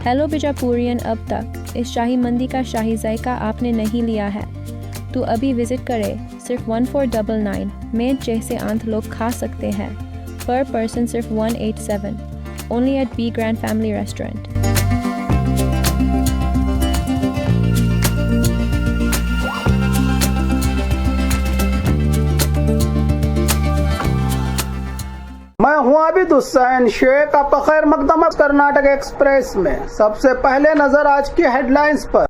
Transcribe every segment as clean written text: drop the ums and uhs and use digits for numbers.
Hello बिजापुरियन, अब तक इस शाही मंदी का शाही जायका आपने नहीं लिया है तो अभी विजिट करें। सिर्फ 1499 में जैसे आंत लोग खा सकते हैं। पर पर्सन सिर्फ 187। Only at B grand family restaurant. मैं हूं आबिद हुसैन शेख, आपका खैर मकदम कर्नाटक एक्सप्रेस में। सबसे पहले नजर आज की हेडलाइंस पर।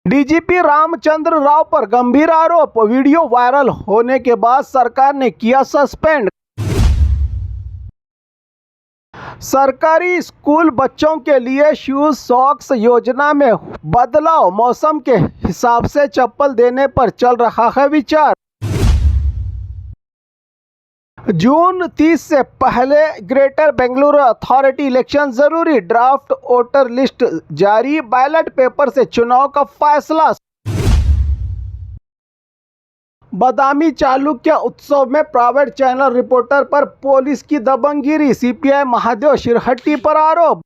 डीजीपी रामचंद्र राव पर गंभीर आरोप। वीडियो वायरल होने के बाद सरकार ने किया सस्पेंड। सरकारी स्कूल बच्चों के लिए शूज सॉक्स योजना में बदलाव। मौसम के हिसाब से चप्पल देने पर चल रहा है विचार। जून 30 से पहले ग्रेटर बेंगलुरु अथॉरिटी इलेक्शन जरूरी। ड्राफ्ट वोटर लिस्ट जारी। बैलेट पेपर से चुनाव का फैसला। बादामी चालुक्य उत्सव में प्राइवेट चैनल रिपोर्टर पर पुलिस की दबंगगिरी। सीपीआई महादेव शिरहट्टी पर आरोप।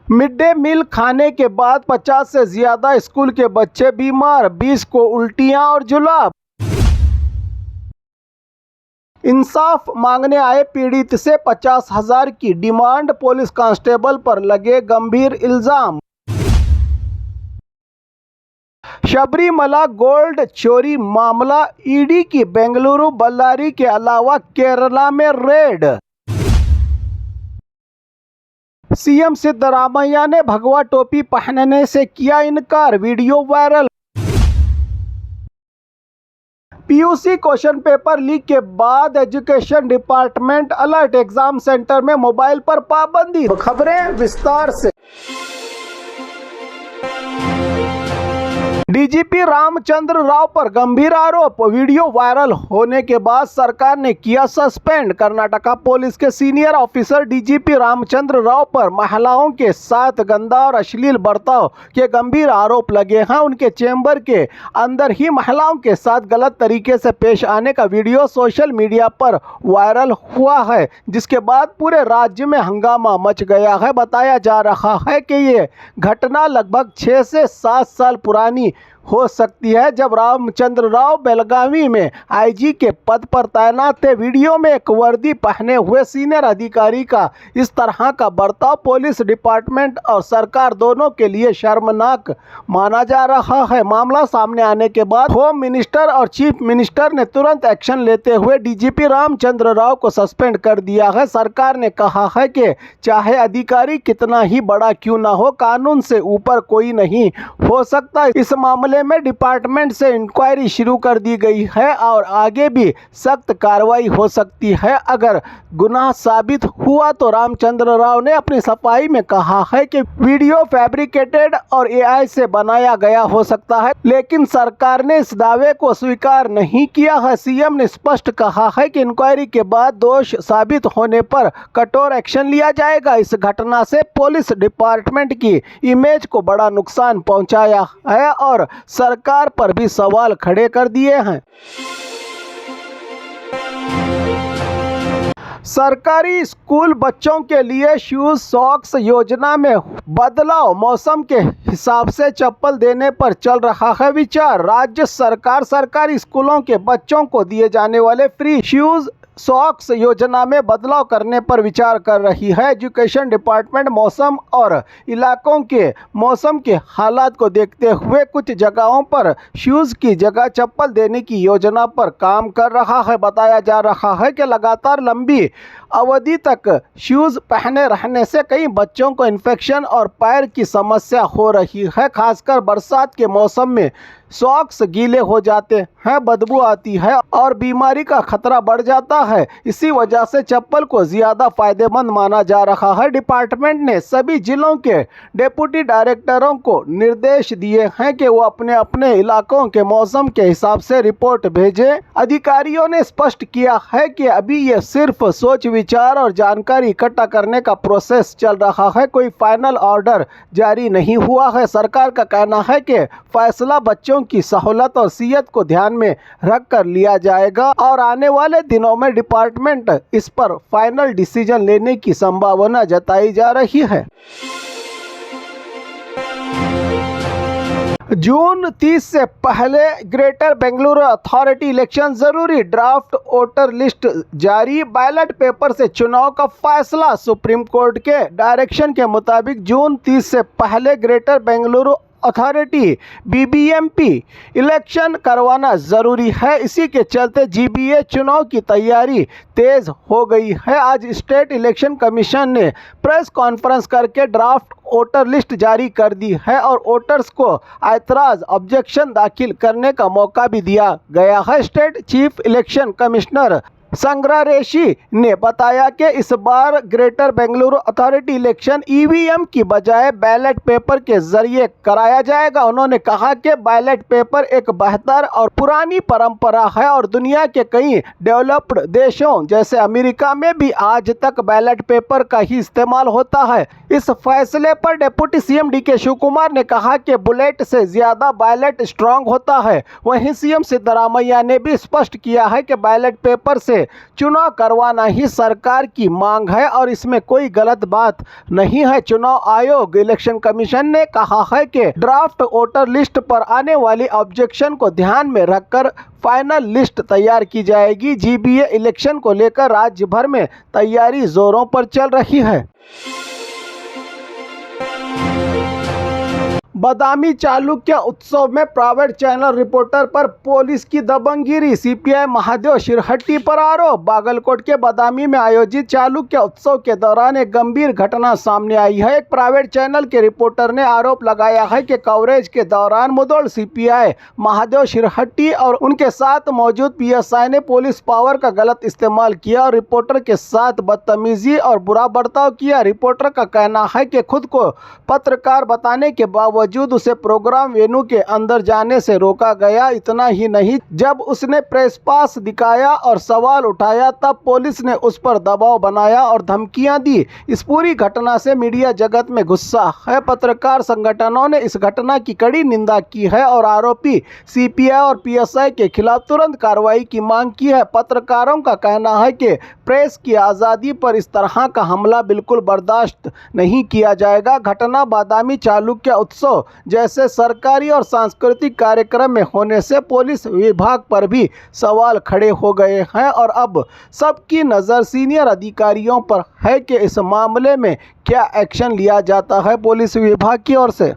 मिड डे मील खाने के बाद 50 से ज्यादा स्कूल के बच्चे बीमार। 20 को उल्टियां और जुलाब। इंसाफ मांगने आए पीड़ित से 50,000 की डिमांड। पुलिस कांस्टेबल पर लगे गंभीर इल्जाम। शबरीमला गोल्ड चोरी मामला। ईडी की बेंगलुरु बल्लारी के अलावा केरला में रेड। सीएम सिद्धरामैया ने भगवा टोपी पहनने से किया इनकार। Video viral. PUC question paper leak के बाद education department alert. Exam centre में मोबाइल पर पाबंदी। खबरें विस्तार से। डीजीपी रामचंद्र राव पर गंभीर आरोप। वीडियो वायरल होने के बाद सरकार ने किया सस्पेंड। कर्नाटका पुलिस के senior officer DGP Ramchandra Rao पर महिलाओं के साथ गंदा और अश्लील बर्ताव के गंभीर आरोप लगे हैं। उनके चेंबर के अंदर ही महिलाओं के साथ गलत तरीके से पेश आने का वीडियो सोशल मीडिया पर वायरल हुआ है, जिसके बाद पूरे राज्य में हंगामा मच गया है। बताया जा रहा है कि ये घटना लगभग 6 से 7 साल पुरानी हो सकती है, जब रामचंद्र राव बेलगावी में आईजी के पद पर तैनात थे। वीडियो में एक वर्दी पहने हुए सीनियर अधिकारी का इस तरह का बर्ताव पुलिस डिपार्टमेंट और सरकार दोनों के लिए शर्मनाक माना जा रहा है। मामला सामने आने के बाद होम मिनिस्टर और चीफ मिनिस्टर ने तुरंत एक्शन लेते हुए डीजीपी रामचंद्र राव को सस्पेंड कर दिया है। सरकार ने कहा है कि चाहे अधिकारी कितना ही बड़ा क्यों ना हो, कानून से ऊपर कोई नहीं हो सकता। इस मामले में डिपार्टमेंट से इंक्वायरी शुरू कर दी गई है और आगे भी सख्त कार्रवाई हो सकती है। अगर गुनाह साबित हुआ तो रामचंद्र राव ने अपनी सफाई में कहा है कि वीडियो फैब्रिकेटेड और एआई से बनाया गया हो सकता है, लेकिन सरकार ने इस दावे को स्वीकार नहीं किया है। सीएम ने स्पष्ट कहा है कि इंक्वायरी के बाद दोष साबित होने पर कठोर एक्शन लिया जाएगा। इस घटना से पुलिस डिपार्टमेंट की इमेज को बड़ा नुकसान पहुंचाया है और सरकार पर भी सवाल खड़े कर दिए हैं। सरकारी स्कूल बच्चों के लिए शूज सॉक्स योजना में बदलाव। मौसम के हिसाब से चप्पल देने पर चल रहा है विचार। राज्य सरकार सरकारी स्कूलों के बच्चों को दिए जाने वाले फ्री शूज सॉक्स योजना में बदलाव करने पर विचार कर रही है। एजुकेशन डिपार्टमेंट मौसम और इलाकों के मौसम के हालात को देखते हुए कुछ जगहों पर शूज़ की जगह चप्पल देने की योजना पर काम कर रहा है। बताया जा रहा है कि लगातार लंबी अवधि तक शूज़ पहने रहने से कई बच्चों को इन्फेक्शन और पैर की समस्या हो रही है। खासकर बरसात के मौसम में सॉक्स गीले हो जाते हैं, बदबू आती है और बीमारी का खतरा बढ़ जाता है। इसी वजह से चप्पल को ज़्यादा फायदेमंद माना जा रहा है। डिपार्टमेंट ने सभी जिलों के डिप्टी डायरेक्टरों को निर्देश दिए हैं कि वो अपने अपने इलाकों के मौसम के हिसाब से रिपोर्ट भेजें। अधिकारियों ने स्पष्ट किया है कि अभी ये सिर्फ सोच विचार और जानकारी इकट्ठा करने का प्रोसेस चल रहा है, कोई फाइनल ऑर्डर जारी नहीं हुआ है। सरकार का कहना है कि फैसला बच्चों कर्मचारियों की सहूलत और सेहत को ध्यान में रखकर लिया जाएगा और आने वाले दिनों में डिपार्टमेंट इस पर फाइनल डिसीजन लेने की संभावना जताई जा रही है। जून 30 से पहले ग्रेटर बेंगलुरु अथॉरिटी इलेक्शन जरूरी, ड्राफ्ट वोटर लिस्ट जारी, बैलेट पेपर से चुनाव का फैसला। सुप्रीम कोर्ट के डायरेक्शन के मुताबिक जून 30 से पहले greater Bengaluru authority BBMP election करवाना ज़रूरी है। इसी के चलते जीबीए चुनाव की तैयारी तेज़ हो गई है। आज स्टेट इलेक्शन कमीशन ने प्रेस कॉन्फ्रेंस करके ड्राफ्ट वोटर लिस्ट जारी कर दी है और वोटर्स को ऐतराज़ ऑब्जेक्शन दाखिल करने का मौका भी दिया गया है। स्टेट चीफ इलेक्शन कमिश्नर संग्रारेशी ने बताया कि इस बार greater Bengaluru authority election EVM की बजाय बैलेट पेपर के जरिए कराया जाएगा। उन्होंने कहा कि बैलेट पेपर एक बेहतर और पुरानी परंपरा है और दुनिया के कई डेवलप्ड देशों जैसे अमेरिका में भी आज तक बैलेट पेपर का ही इस्तेमाल होता है। इस फैसले पर डिप्टी सीएम डीके शिवकुमार ने कहा कि बुलेट से ज़्यादा बैलेट स्ट्रांग होता है। वहीं सीएम सिद्धरामैया ने भी स्पष्ट किया है कि बैलेट पेपर से चुनाव करवाना ही सरकार की मांग है और इसमें कोई गलत बात नहीं है। चुनाव आयोग इलेक्शन कमीशन ने कहा है कि ड्राफ्ट वोटर लिस्ट पर आने वाली ऑब्जेक्शन को ध्यान में रखकर फाइनल लिस्ट तैयार की जाएगी। जीबीए इलेक्शन को लेकर राज्य भर में तैयारी जोरों पर चल रही है। बदामी चालुक्य उत्सव में प्राइवेट चैनल रिपोर्टर पर पुलिस की दबंगगिरी, सीपीआई महादेव शिरहट्टी पर आरोप। बागलकोट के बदामी में आयोजित चालुक्य उत्सव के दौरान एक गंभीर घटना सामने आई है। एक प्राइवेट चैनल के रिपोर्टर ने आरोप लगाया है कि कवरेज के दौरान मुदोल सीपीआई महादेव शिरहट्टी और उनके साथ मौजूद पीएसआई ने पुलिस पावर का गलत इस्तेमाल किया और रिपोर्टर के साथ बदतमीजी और बुरा बर्ताव किया। रिपोर्टर का कहना है कि खुद को पत्रकार बताने के बावजूद उसे प्रोग्राम वेन्यू के अंदर जाने से रोका गया। इतना ही नहीं, जब उसने प्रेस पास दिखाया और सवाल उठाया तब पुलिस ने उस पर दबाव बनाया और धमकियां दी। इस पूरी घटना से मीडिया जगत में गुस्सा है। पत्रकार संगठनों ने इस घटना की कड़ी निंदा की है और आरोपी सीपीआई और पीएसआई के खिलाफ तुरंत कार्रवाई की मांग की है। पत्रकारों का कहना है कि प्रेस की आज़ादी पर इस तरह का हमला बिल्कुल बर्दाश्त नहीं किया जाएगा। घटना बादामी चालुक्य उत्सव जैसे सरकारी और सांस्कृतिक कार्यक्रम में होने से पुलिस विभाग पर भी सवाल खड़े हो गए हैं और अब सबकी नज़र सीनियर अधिकारियों पर है कि इस मामले में क्या एक्शन लिया जाता है पुलिस विभाग की ओर से।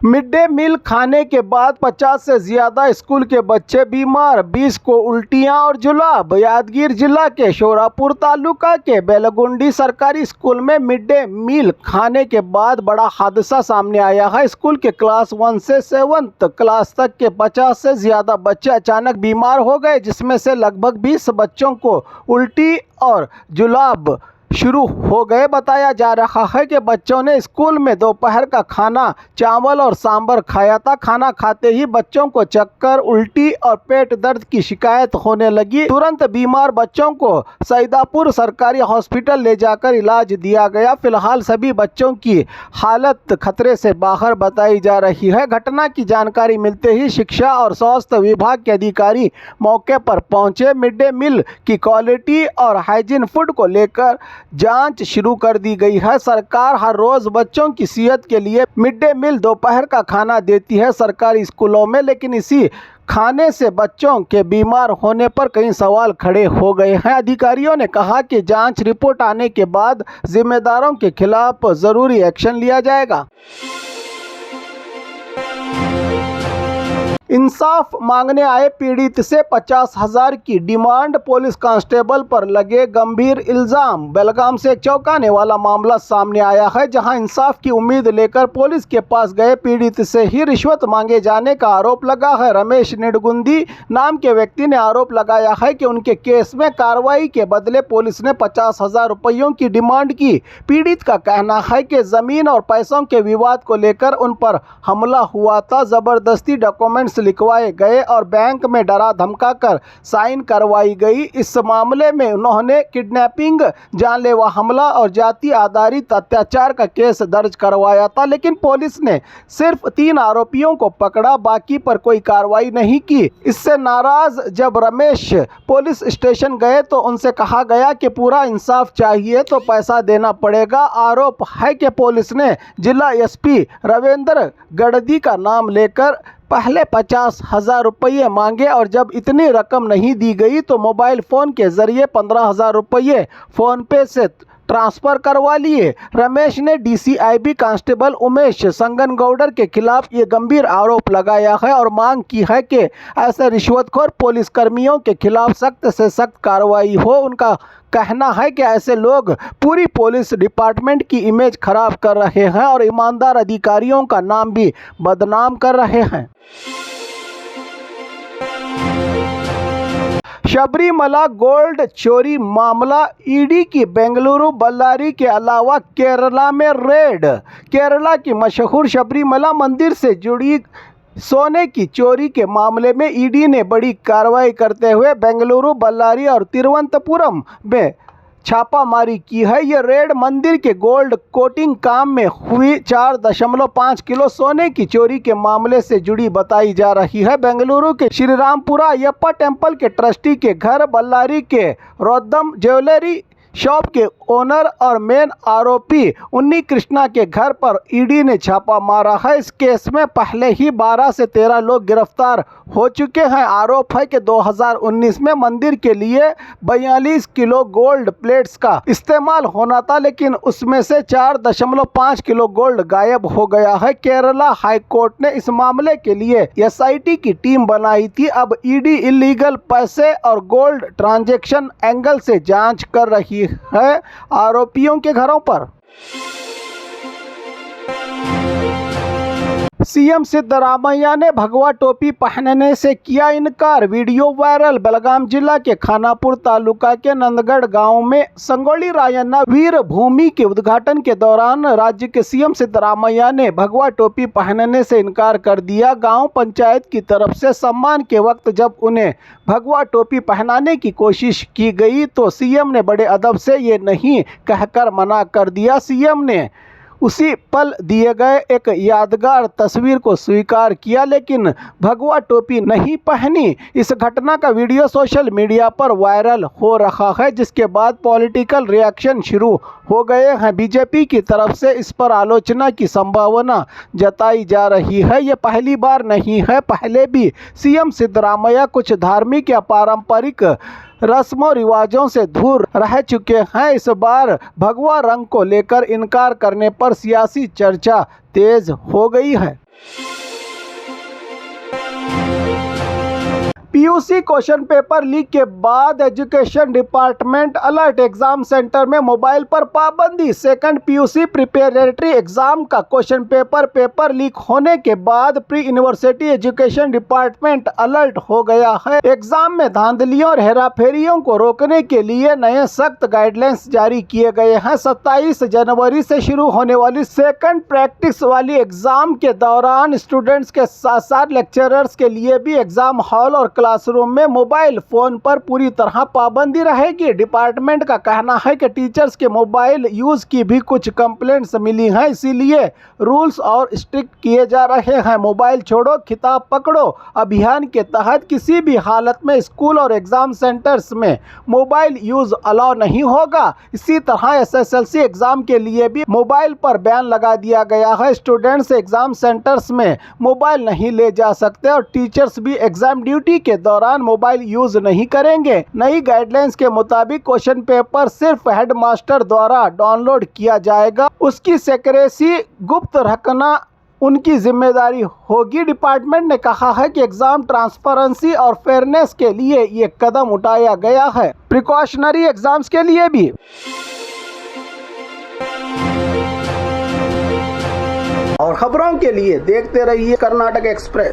मिड डे मील खाने के बाद 50 से ज़्यादा स्कूल के बच्चे बीमार, 20 को उल्टियां और जुलाब। यादगीर जिला के शोरापुर तालुका के बेलगुंडी सरकारी स्कूल में मिड डे मील खाने के बाद बड़ा हादसा सामने आया है। स्कूल के क्लास 1 से 7th क्लास तक के 50 से ज़्यादा बच्चे अचानक बीमार हो गए, जिसमें से लगभग 20 बच्चों को उल्टी और जुलाब शुरू हो गए। बताया जा रहा है कि बच्चों ने स्कूल में दोपहर का खाना चावल और सांभर खाया था। खाना खाते ही बच्चों को चक्कर, उल्टी और पेट दर्द की शिकायत होने लगी। तुरंत बीमार बच्चों को सईदापुर सरकारी हॉस्पिटल ले जाकर इलाज दिया गया। फिलहाल सभी बच्चों की हालत खतरे से बाहर बताई जा रही है। घटना की जानकारी मिलते ही शिक्षा और स्वास्थ्य विभाग के अधिकारी मौके पर पहुंचे। मिड डे मील की क्वालिटी और हाइजीन फूड को लेकर जांच शुरू कर दी गई है। सरकार हर रोज बच्चों की सेहत के लिए मिड डे मील दोपहर का खाना देती है सरकारी स्कूलों में, लेकिन इसी खाने से बच्चों के बीमार होने पर कई सवाल खड़े हो गए हैं। अधिकारियों ने कहा कि जांच रिपोर्ट आने के बाद जिम्मेदारों के खिलाफ जरूरी एक्शन लिया जाएगा। इंसाफ मांगने आए पीड़ित से 50,000 की डिमांड, पुलिस कांस्टेबल पर लगे गंभीर इल्जाम। बेलगाम से एक चौंकाने वाला मामला सामने आया है, जहां इंसाफ की उम्मीद लेकर पुलिस के पास गए पीड़ित से ही रिश्वत मांगे जाने का आरोप लगा है। रमेश निडगुंदी नाम के व्यक्ति ने आरोप लगाया है कि उनके केस में कार्रवाई के बदले पुलिस ने 50,000 रुपयों की डिमांड की। पीड़ित का कहना है कि जमीन और पैसों के विवाद को लेकर उन पर हमला हुआ था। जबरदस्ती डॉक्यूमेंट्स लिखवाए गए और बैंक में डरा धमका कर साइन करवाई गई। इस मामले में उन्होंने किडनैपिंग, जानलेवा हमला और जाति आधारित अत्याचार का केस दर्ज करवाया था, लेकिन पुलिस ने सिर्फ 3 आरोपियों को पकड़ा, बाकी पर कोई कार्रवाई नहीं की। इससे नाराज जब रमेश पुलिस स्टेशन गए तो उनसे कहा गया कि पूरा इंसाफ चाहिए तो पैसा देना पड़ेगा। आरोप है कि पुलिस ने जिला एसपी रविंद्र गड़दी का नाम लेकर पहले 50,000 रुपये मांगे और जब इतनी रकम नहीं दी गई तो मोबाइल फ़ोन के ज़रिए 15,000 रुपये फ़ोन पे से ट्रांसफ़र करवा लिए। रमेश ने डीसीआईबी कांस्टेबल उमेश संगनगौडर के खिलाफ ये गंभीर आरोप लगाया है और मांग की है कि ऐसे रिश्वतखोर पुलिसकर्मियों के खिलाफ सख्त से सख्त कार्रवाई हो। उनका कहना है कि ऐसे लोग पूरी पुलिस डिपार्टमेंट की इमेज खराब कर रहे हैं और ईमानदार अधिकारियों का नाम भी बदनाम कर रहे हैं। शबरीमला गोल्ड चोरी मामला, ईडी की बेंगलुरु, बल्लारी के अलावा केरला में रेड। केरला की मशहूर शबरीमला मंदिर से जुड़ी सोने की चोरी के मामले में ईडी ने बड़ी कार्रवाई करते हुए बेंगलुरु, बल्लारी और तिरुवनंतपुरम में छापामारी की है। ये रेड मंदिर के गोल्ड कोटिंग काम में हुई 4.5 किलो सोने की चोरी के मामले से जुड़ी बताई जा रही है। बेंगलुरु के श्रीरामपुरा अयप्पा टेम्पल के ट्रस्टी के घर, बल्लारी के रोद्दम ज्वेलरी शॉप के ओनर और मेन आरोपी उन्नी कृष्णा के घर पर ईडी ने छापा मारा है। इस केस में पहले ही 12 से 13 लोग गिरफ्तार हो चुके हैं। आरोप है कि 2019 में मंदिर के लिए 42 किलो गोल्ड प्लेट्स का इस्तेमाल होना था, लेकिन उसमें से 4.5 किलो गोल्ड गायब हो गया है। केरला हाई कोर्ट ने इस मामले के लिए एसआईटी की टीम बनाई थी। अब ईडी इलीगल पैसे और गोल्ड ट्रांजैक्शन एंगल से जांच कर रही है आरोपियों के घरों पर। सीएम सिद्धरामैया ने भगवा टोपी पहनने से किया इनकार, वीडियो वायरल। बेलगाम जिला के खानापुर तालुका के नंदगढ़ गांव में संगोली रायन्ना वीर भूमि के उद्घाटन के दौरान राज्य के सीएम सिद्धरामैया ने भगवा टोपी पहनने से इनकार कर दिया। गांव पंचायत की तरफ से सम्मान के वक्त जब उन्हें भगवा टोपी पहनाने की कोशिश की गई तो सीएम ने बड़े अदब से ये नहीं कहकर मना कर दिया। सीएम ने उसी पल दिए गए एक यादगार तस्वीर को स्वीकार किया, लेकिन भगवा टोपी नहीं पहनी। इस घटना का वीडियो सोशल मीडिया पर वायरल हो रहा है, जिसके बाद पॉलिटिकल रिएक्शन शुरू हो गए हैं। बीजेपी की तरफ से इस पर आलोचना की संभावना जताई जा रही है। ये पहली बार नहीं है, पहले भी सीएम सिद्धरामैया कुछ धार्मिक या पारंपरिक रस्मों रिवाजों से दूर रह चुके हैं। इस बार भगवा रंग को लेकर इनकार करने पर सियासी चर्चा तेज हो गई है। पीयूसी क्वेश्चन पेपर लीक के बाद education department alert, exam centre में मोबाइल पर पाबंदी। सेकंड पीयूसी प्रिपरेटरी एग्जाम का क्वेश्चन पेपर लीक होने के बाद pre university education department alert हो गया है। एग्जाम में धांधलियों और हेराफेरियों को रोकने के लिए नए सख्त गाइडलाइंस जारी किए गए हैं। 27 जनवरी से शुरू होने वाली सेकंड प्रैक्टिस वाली एग्जाम के दौरान स्टूडेंट्स के साथ साथ लेक्चरर्स के लिए भी एग्जाम हॉल और क्लासरूम में मोबाइल फोन पर पूरी तरह पाबंदी रहेगी। डिपार्टमेंट का कहना है कि टीचर्स के मोबाइल यूज की भी कुछ कंप्लेंट्स मिली हैं, इसीलिए रूल्स और स्ट्रिक्ट किए जा रहे हैं। मोबाइल छोड़ो खिताब पकड़ो अभियान के तहत किसी भी हालत में स्कूल और एग्जाम सेंटर्स में मोबाइल यूज अलाउ नहीं होगा। इसी तरह एसएसएलसी एग्जाम के लिए भी मोबाइल पर बैन लगा दिया गया है। स्टूडेंट्स एग्जाम सेंटर्स में मोबाइल नहीं ले जा सकते और टीचर्स भी एग्जाम ड्यूटी के दौरान मोबाइल यूज नहीं करेंगे। नई गाइडलाइंस के मुताबिक क्वेश्चन पेपर सिर्फ हेडमास्टर द्वारा डाउनलोड किया जाएगा, उसकी सेक्रेसी गुप्त रखना उनकी जिम्मेदारी होगी। डिपार्टमेंट ने कहा है कि एग्जाम ट्रांसपेरेंसी और फेयरनेस के लिए ये कदम उठाया गया है, प्रिकॉशनरी एग्जाम्स के लिए भी। और खबरों के लिए देखते रहिए कर्नाटक एक्सप्रेस।